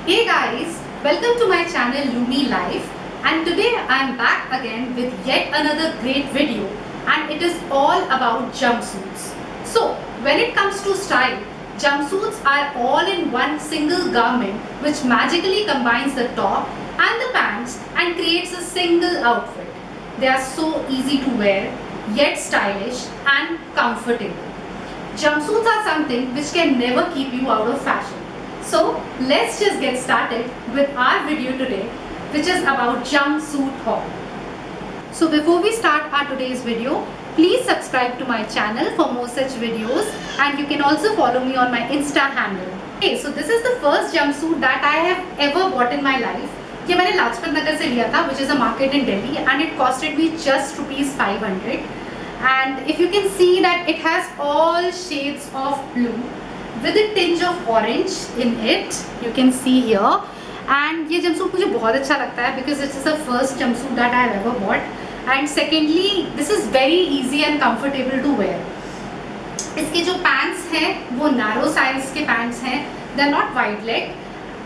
Hey guys, welcome to my channel Lumi Life, and today I am back again with yet another great video, and it is all about jumpsuits. So when it comes to style, jumpsuits are all in one single garment which magically combines the top and the pants and creates a single outfit. They are so easy to wear, yet stylish and comfortable. Jumpsuits are something which can never keep you out of fashion. So let's just get started with our video today, which is about jumpsuit haul. So before we start our today's video, please subscribe to my channel for more such videos, and you can also follow me on my Insta handle. Okay, so this is the first jumpsuit that I have ever bought in my life. ये मैंने लाजपत नगर से लिया था, which is a market in Delhi, and it costed me just ₹500. And if you can see that it has all shades of blue with a tinge of orange in it, you can see here. And ये jumpsuit मुझे बहुत अच्छा लगता है because this is the first jumpsuit that I have ever bought. And secondly, this is very easy and comfortable to wear. इसके जो pants हैं वो narrow size के pants हैं, they're not wide leg,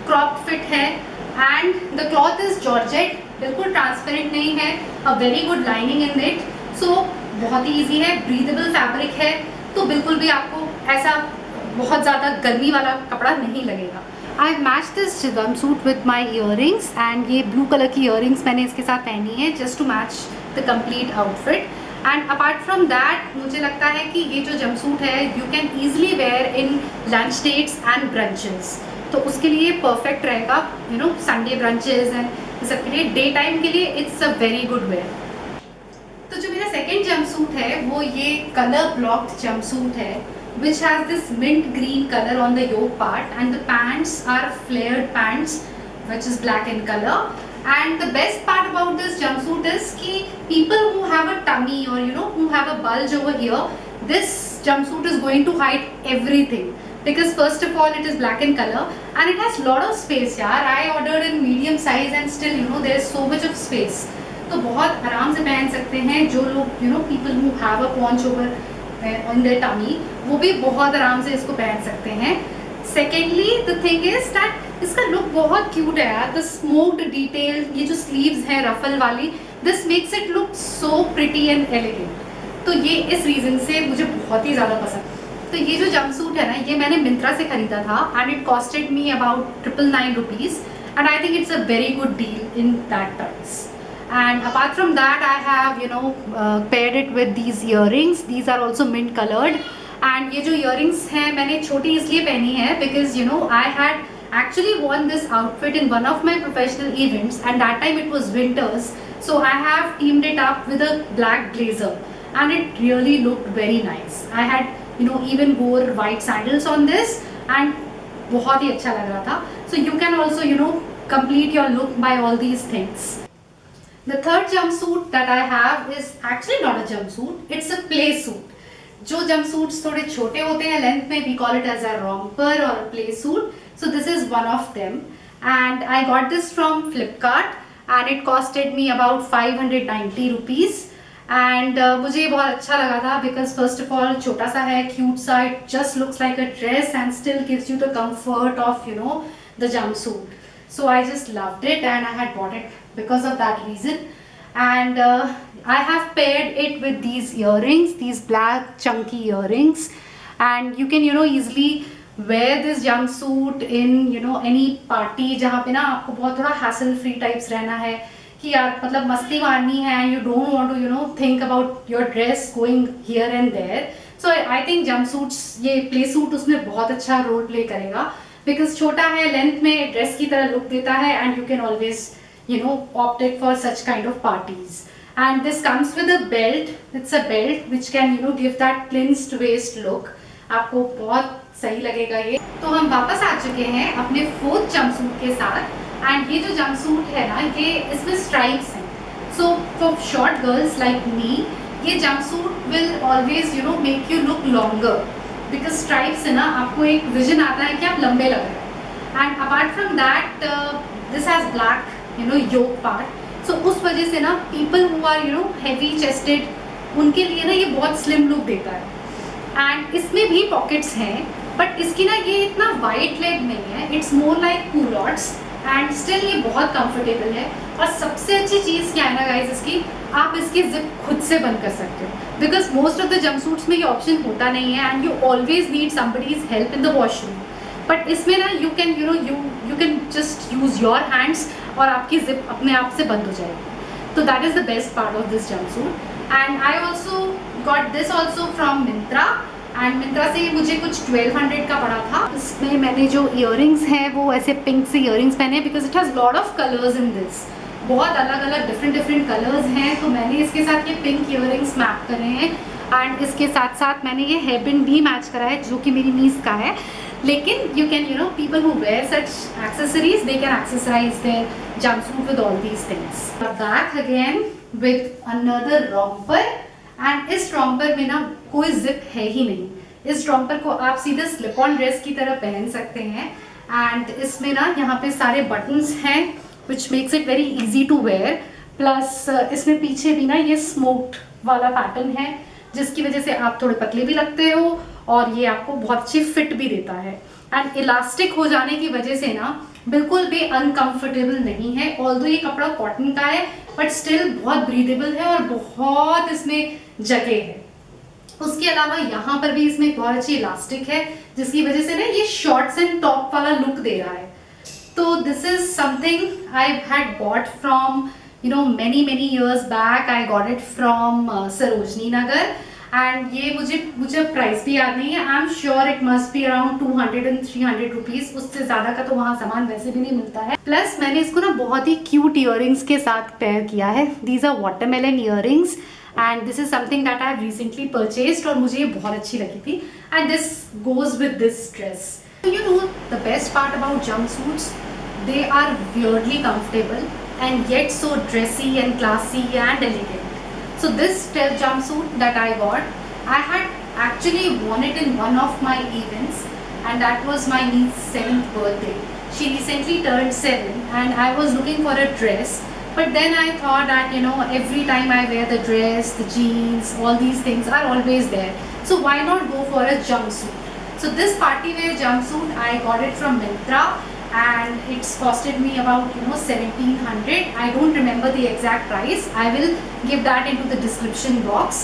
crop fit है, and the cloth is georgette, बिल्कुल transparent नहीं है, a very good lining in it. So बहुत ही ईजी है, ब्रीदेबल फैब्रिक है, तो बिल्कुल भी आपको ऐसा बहुत ज़्यादा गर्मी वाला कपड़ा नहीं लगेगा. I match this jumpsuit with my earrings, and ये ब्लू कलर की ईयरिंग्स मैंने इसके साथ पहनी है just to match the complete outfit. And apart from that मुझे लगता है कि ये जो जम्पसूट है you can easily wear in lunch dates and brunches, तो उसके लिए परफेक्ट रहेगा. You know, Sunday brunches and सबके लिए, डे टाइम के लिए it's a very good where. तो जो मेरा सेकेंड जंपसूट है वो ये कलर ब्लॉक्ड जंपसूट है which has this mint green color on the yoke part, and the pants are flared pants which is black in color. And the best part about this jumpsuit is कि people who have a tummy or you know who have a bulge over here, this jumpsuit is going to hide everything because first of all it is black in color and it has lot of space. यार, I ordered in medium size and still you know there is so much of space. तो बहुत आराम से पहन सकते हैं जो लोग you know people who have a paunch over on their tummy, वो भी बहुत आराम से इसको पहन सकते हैं. Secondly the thing is that इसका लुक बहुत क्यूट है यार. द स्मोक्ड डिटेल, ये जो स्लीव्स हैं रफल वाली, this makes it look so pretty and elegant. तो ये इस रीज़न से मुझे बहुत ही ज़्यादा पसंद. तो ये जो जंपसूट है ना, ये मैंने मिंत्रा से खरीदा था and it costed me about ₹999 and I think it's a very good deal in that price. And apart from that, I have paired it with these earrings. These are also mint colored. And ये जो earrings हैं मैंने छोटी इसलिए पहनी है because I had actually worn this outfit in one of my professional events, and that time it was winters, so I have teamed it up with a black blazer and it really looked very nice. I had even wore white sandals on this and बहुत ही अच्छा लग रहा था. So you can also complete your look by all these things. The third jumpsuit that I have is actually not a jumpsuit, it's a play suit. जो jumpsuits थोड़े छोटे होते हैं length में, we call it as a romper or a play suit. So this is one of them, and I got this from Flipkart and it costed me about ₹590. And मुझे बहुत अच्छा लगा था because first of all छोटा सा है, cute सा, it just looks like a dress and still gives you the comfort of the jumpsuit. So I just loved it and I had bought it because of that reason. And I have paired it with these earrings, these black chunky earrings, and you can easily wear this jumpsuit in any party जहाँ पे ना आपको बहुत थोड़ा hassle free types रहना है कि यार मतलब मस्ती मारनी है, you don't want to think about your dress going here and there. So I think jumpsuits, ये play suit उसमें बहुत अच्छा role play करेगा because छोटा है, लेंथ में ड्रेस की तरह लुक देता है and you can always opt it for such kind of parties. And this comes with a belt. It's a belt which can give that clinched waist look. आपको बहुत सही लगेगा ये. तो हम वापस आ चुके हैं अपने फोर्थ जंपसूट के साथ, एंड ये जो जंपसूट है ना, ये इसमें स्ट्राइप्स हैं. So for short girls like me, ये jumpsuit will always make you look longer because stripes से ना आपको एक विजन आता है कि आप लंबे लग रहे हैं. And apart from that this has black yoke part, so उस वजह से ना people who are heavy chested, उनके लिए ना ये बहुत स्लिम लुक देता है. एंड इसमें भी पॉकेट्स हैं बट इसकी ना ये इतना वाइड लेग नहीं है, it's more like culottes and still ये बहुत कंफर्टेबल है। और सबसे अच्छी चीज़ क्या है ना गाइज इसकी, आप इसकी जिप खुद से बंद कर सकते हो, बिकॉज मोस्ट ऑफ द जंपसूट्स में ये ऑप्शन होता नहीं है and you always need somebody's help in the washroom. But इसमें ना you can you can just use your hands और आपकी जिप अपने आप से बंद हो जाएगी। तो that is the best part of this jumpsuit. And I also got this also from Myntra and Myntra से मुझे कुछ 1200 का पड़ा था। इसमें मैंने जो इयररिंग्स हैं वो ऐसे पिंक से इयररिंग्स पहने, because it has lot of colours in this, बहुत अलग अलग डिफरेंट कलर्स हैं। तो मैंने इसके साथ ये पिंक इयररिंग्स मैच करे हैं एंड इसके साथ साथ मैंने ये हेयरबैंड भी मैच करा है जो कि मेरी नीस का है। लेकिन you can people who wear such accessories they can accessorize their jumpsuit with all these things. Back again with another romper and इस romper में ना कोई zip है ही नहीं। इस romper को आप सीधे slip on dress की तरह पहन सकते हैं and इसमें ना यहाँ पे सारे buttons हैं which makes it very easy to wear. Plus इसमें पीछे भी ना ये स्मोक्ड वाला पैटर्न है जिसकी वजह से आप थोड़े पतले भी लगते हो और ये आपको बहुत अच्छी फिट भी देता है। एंड इलास्टिक हो जाने की वजह से ना बिल्कुल भी अनकंफर्टेबल नहीं है। ऑल्दो ये कपड़ा कॉटन का है बट स्टिल बहुत ब्रीदेबल है और बहुत इसमें जगह है। उसके अलावा यहाँ पर भी इसमें बहुत अच्छी इलास्टिक है जिसकी वजह से ना ये शॉर्ट्स एंड टॉप वाला लुक दे रहा है। तो this is something I had bought from many years back. I got it from Sarojini Nagar and ये मुझे प्राइस भी याद नहीं है। I am sure it must be around 200 and 300 rupees, उससे ज़्यादा का तो वहाँ सामान वैसे भी नहीं मिलता है। प्लस मैंने इसको ना बहुत ही क्यूट ईयररिंग्स के साथ पेयर किया है। These are watermelon earrings and this is something that I have recently purchased और मुझे ये बहुत अच्छी लगी थी and this goes with this dress. The best part about jumpsuits, they are weirdly comfortable and yet so dressy and classy and elegant. So this jumpsuit that I got, I had actually worn it in one of my events and that was my niece's 7th birthday. She recently turned 7 and I was looking for a dress, but then I thought that every time I wear the dress, the jeans, all these things are always there, so why not go for a jumpsuit. So this party wear jumpsuit I got it from Myntra and it's costed me about 1700. I don't remember the exact price. I will give that into the description box.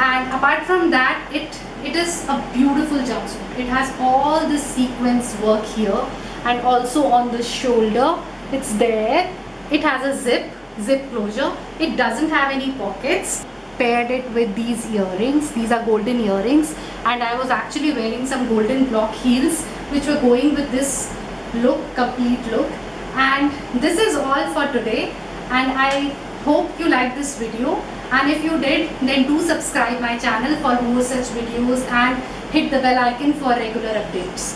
And apart from that, it is a beautiful jumpsuit. It has all the sequence work here and also on the shoulder it's there. It has a zip closure. It doesn't have any pockets. Paired it with these earrings. These are golden earrings and I was actually wearing some golden block heels which were going with this complete look. And this is all for today and I hope you liked this video, and if you did then do subscribe my channel for more such videos and hit the bell icon for regular updates.